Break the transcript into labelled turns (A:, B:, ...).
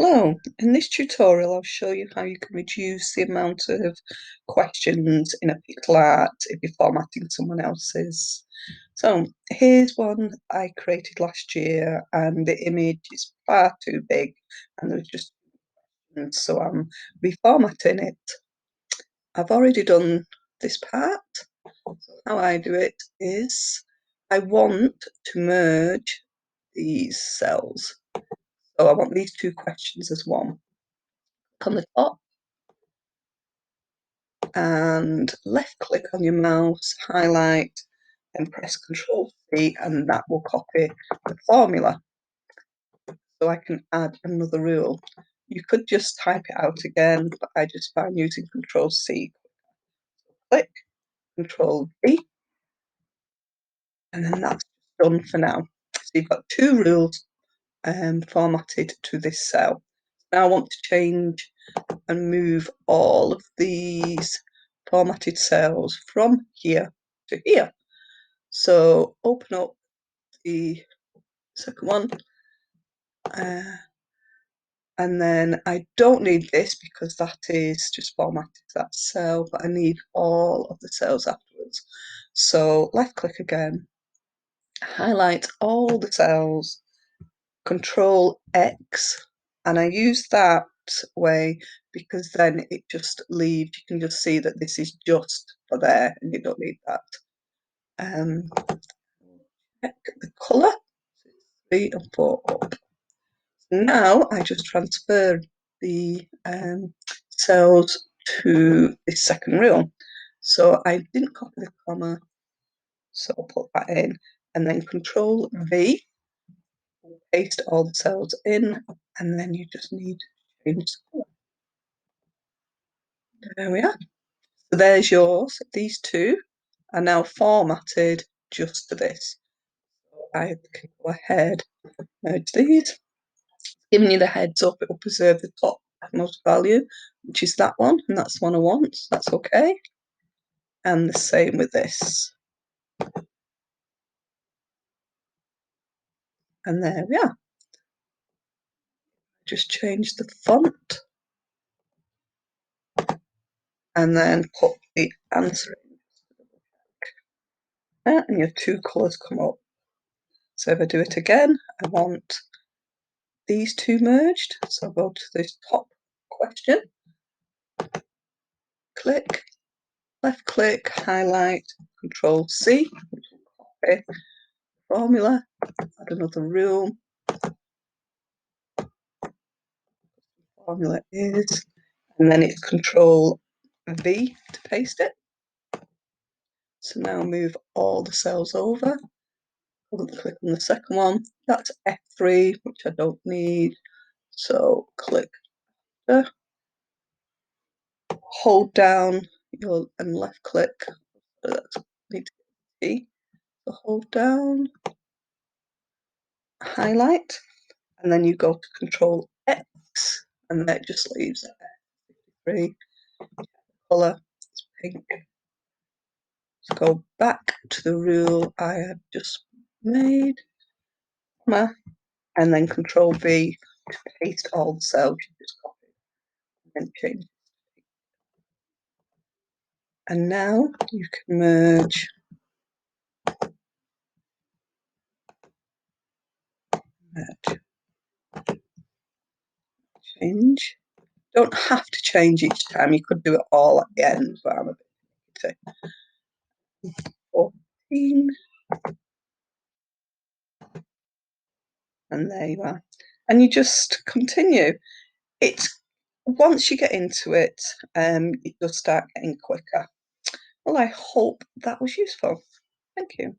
A: Hello, in this tutorial I'll show you how you can reduce the amount of questions in a pixel art if you're formatting someone else's. So here's one I created last year and the image is far too big and there's just so I'm reformatting it. I've already done this part. So how I do it is I want to merge these cells. So I want these two questions as one. On the top and left click on your mouse, highlight and press Control C and that will copy the formula. So I can add another rule. You could just type it out again, but I just found using Control C. Click, Control V, and then that's done for now. So you've got two rules formatted to this cell. Now I want to change and move all of these formatted cells from here to here. So open up the second one, and then I don't need this because that is just formatted to that cell, but I need all of the cells afterwards. So left click again, highlight all the cells, Control X, and I use that way because then it just leaves, you can just see that this is just for there and you don't need that. Check the colour, 3 and 4 up. Now I just transfer the cells to this second row. So I didn't copy the comma, so I'll put that in and then Control V, paste all the cells in, and then you just need to change the colour. There we are. So there's yours. These two are now formatted just for this. So I can go ahead, merge these. Giving you the heads up, it will preserve the top most value, which is that one, and that's the one I want, so that's okay. And the same with this. And there we are. Just change the font and then put the answer in. And your two colours come up. So if I do it again, I want these two merged. So I'll go to this top question, click, left click, highlight, Control C, copy formula, add another rule. Formula is, and then it's Control V to paste it. So now move all the cells over. Click on the second one. That's F3, which I don't need. So click there. Hold down your and left click. That's need to be. So hold down, highlight, and then you go to Control X, and that just leaves F3. Color is pink. Let's go back to the rule I had just made, and then Control V to paste all the cells you just copied and change. And now you can merge, change. Don't have to change each time. You could do it all at the end, but I'm a bit 14. And there you are. And you just continue. It's once you get into it, it does start getting quicker. Well, I hope that was useful. Thank you.